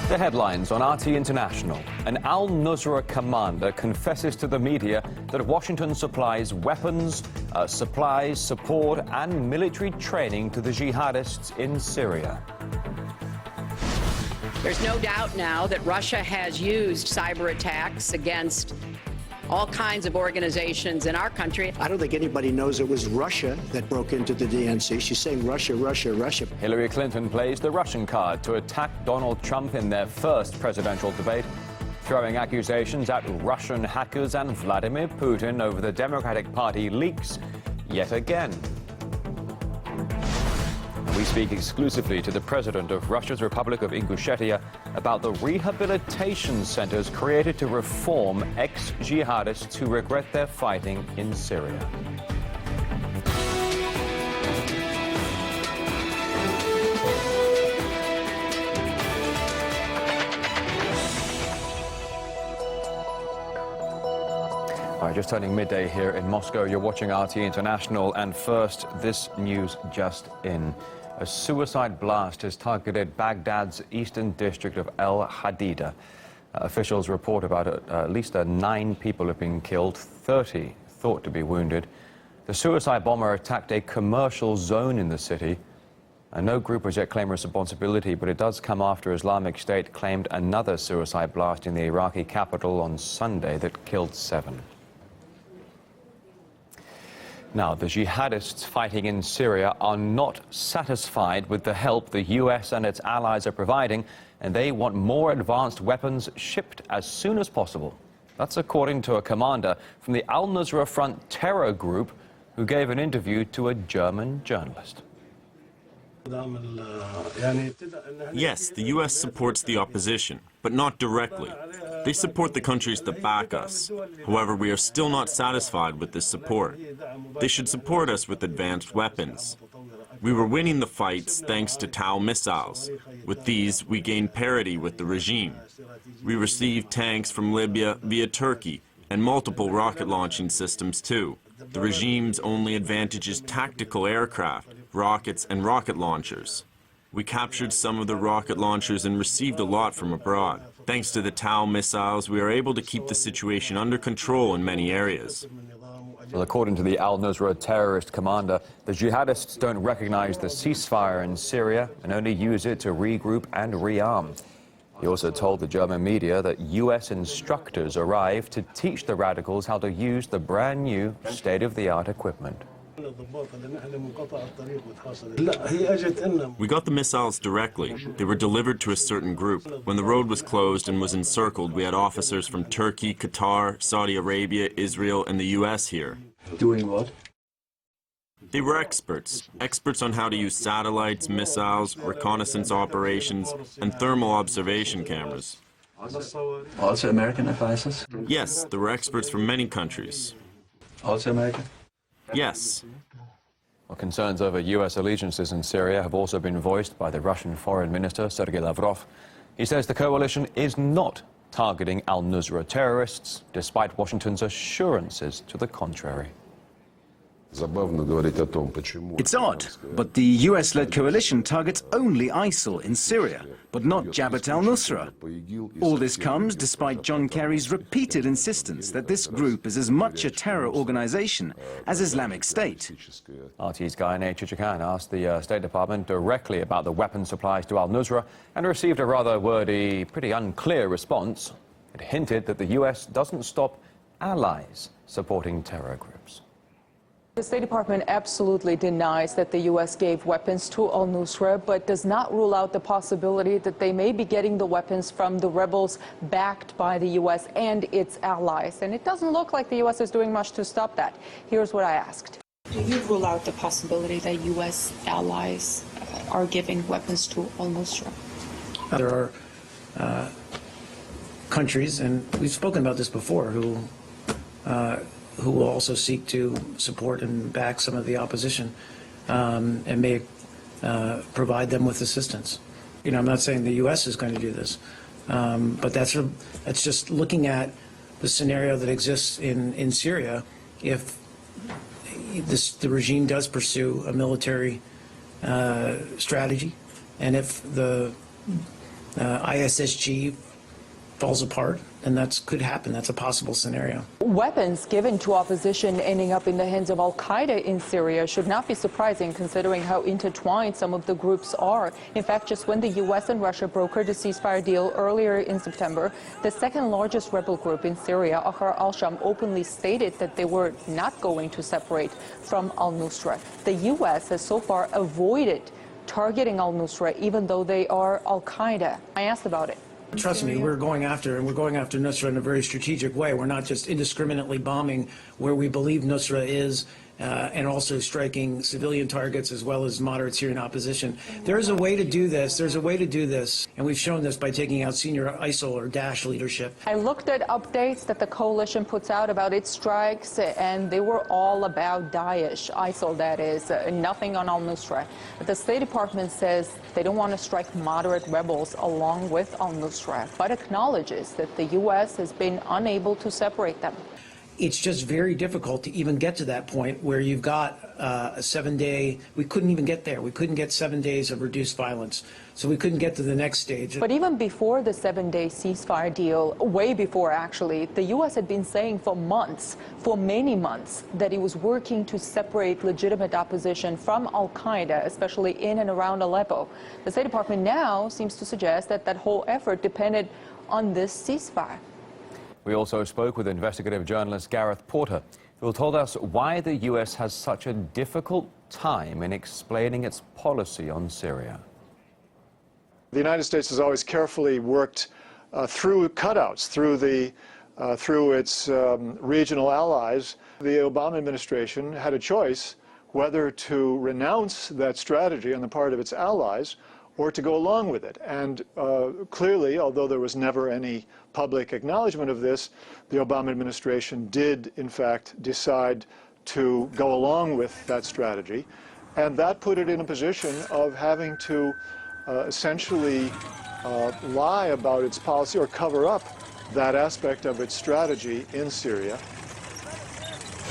The headlines on RT International. An Al-Nusra commander confesses to the media that Washington supplies weapons, supplies, support and military training to the jihadists in Syria. There's no doubt now that Russia has used cyber attacks against all kinds of organizations in our country. I don't think anybody knows it was Russia that broke into the DNC. She's saying Russia, Russia, Russia. Hillary Clinton plays the Russian card to attack Donald Trump in their first presidential debate, throwing accusations at Russian hackers and Vladimir Putin over the Democratic Party leaks yet again. We speak exclusively to the president of Russia's Republic of Ingushetia about the rehabilitation centers created to reform ex-jihadists who regret their fighting in Syria. All right, just turning midday here in Moscow. You're watching RT International, and first, this news just in. A suicide blast has targeted Baghdad's eastern district of El Hadida. Officials report about at least 9 people have been killed, 30 thought to be wounded. The suicide bomber attacked a commercial zone in the city. No group has yet claimed responsibility, but it does come after Islamic State claimed another suicide blast in the Iraqi capital on Sunday that killed 7. Now, the jihadists fighting in Syria are not satisfied with the help the U.S. and its allies are providing, and they want more advanced weapons shipped as soon as possible. That's according to a commander from the Al-Nusra Front terror group who gave an interview to a German journalist. Yes, the U.S. supports the opposition, but not directly. They support the countries that back us. However, we are still not satisfied with this support. They should support us with advanced weapons. We were winning the fights thanks to Tau missiles. With these, we gained parity with the regime. We received tanks from Libya via Turkey and multiple rocket launching systems too. The regime's only advantage is tactical aircraft, rockets and rocket launchers. We captured some of the rocket launchers and received a lot from abroad. Thanks to the Tau missiles, we are able to keep the situation under control in many areas. Well, according to the Al-Nusra terrorist commander, the jihadists don't recognize the ceasefire in Syria and only use it to regroup and rearm. He also told the German media that U.S. instructors arrived to teach the radicals how to use the brand new state-of-the-art equipment. We got the missiles directly. They were delivered to a certain group. When the road was closed and was encircled, we had officers from Turkey, Qatar, Saudi Arabia, Israel, and the U.S. here. Doing what? They were experts on how to use satellites, missiles, reconnaissance operations, and thermal observation cameras. Also American advisors? Yes, there were experts from many countries. Also American? Yes. Well, concerns over U.S. allegiances in Syria have also been voiced by the Russian Foreign Minister, Sergei Lavrov. He says the coalition is not targeting Al-Nusra terrorists, despite Washington's assurances to the contrary. It's odd, but the US-led coalition targets only ISIL in Syria, but not Jabhat al-Nusra. All this comes despite John Kerry's repeated insistence that this group is as much a terror organization as Islamic State. RT's Guy Chichikan asked the State Department directly about the weapon supplies to Al-Nusra and received a rather wordy, pretty unclear response. It hinted that the US doesn't stop allies supporting terror groups. The State Department absolutely denies that the U.S. gave weapons to Al-Nusra, but does not rule out the possibility that they may be getting the weapons from the rebels backed by the U.S. and its allies. And it doesn't look like the U.S. is doing much to stop that. Here's what I asked. Do you rule out the possibility that U.S. allies are giving weapons to Al-Nusra? There are countries, and we've spoken about this before, who will also seek to support and back some of the opposition and may provide them with assistance. You know, I'm not saying the U.S. is going to do this, but that's just looking at the scenario that exists in Syria. If the regime does pursue a military strategy, and if the ISSG falls apart, and that could happen. That's a possible scenario. Weapons given to opposition ending up in the hands of Al-Qaeda in Syria should not be surprising, considering how intertwined some of the groups are. In fact, just when the U.S. and Russia brokered a ceasefire deal earlier in September, the second largest rebel group in Syria, Ahrar al-Sham, openly stated that they were not going to separate from Al-Nusra. The U.S. has so far avoided targeting Al-Nusra, even though they are Al-Qaeda. I asked about it. Trust me, we're going after Nusra in a very strategic way. We're not just indiscriminately bombing where we believe Nusra is, and also striking civilian targets as well as moderate Syrian opposition. There's a way to do this. There's a way to do this, and we've shown this by taking out senior ISIL or Daesh leadership. I looked at updates that the coalition puts out about its strikes, and they were all about Daesh, ISIL that is, nothing on Al-Nusra. The State Department says they don't want to strike moderate rebels along with Al-Nusra, but acknowledges that the U.S. has been unable to separate them. It's just very difficult to even get to that point where you've got a 7-day, we couldn't even get there. We couldn't get 7 days of reduced violence. So we couldn't get to the next stage. But even before the 7-day ceasefire deal, way before actually, the U.S. had been saying for months, for many months, that it was working to separate legitimate opposition from Al-Qaeda, especially in and around Aleppo. The State Department now seems to suggest that that whole effort depended on this ceasefire. We also spoke with investigative journalist Gareth Porter, who told us why the U.S. has such a difficult time in explaining its policy on Syria. The United States has always carefully worked through cutouts, through its regional allies. The Obama administration had a choice whether to renounce that strategy on the part of its allies or to go along with it. And clearly, although there was never any public acknowledgement of this, the Obama administration did, in fact, decide to go along with that strategy. And that put it in a position of having to essentially lie about its policy or cover up that aspect of its strategy in Syria.